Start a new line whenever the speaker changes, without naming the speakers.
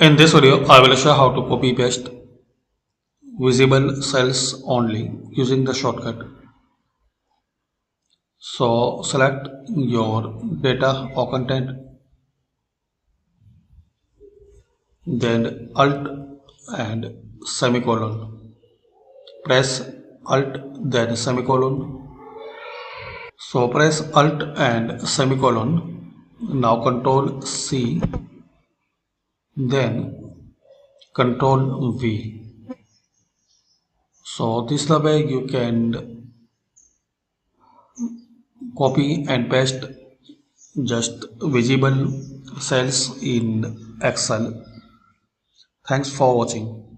In this video, I will show how to copy paste visible cells only using the shortcut. So select your data or content, then Alt and semicolon. Press Alt then semicolon. So press Alt and semicolon. Now Control C, then Control V. So this is the way you can copy and paste just visible cells in Excel. Thanks for watching.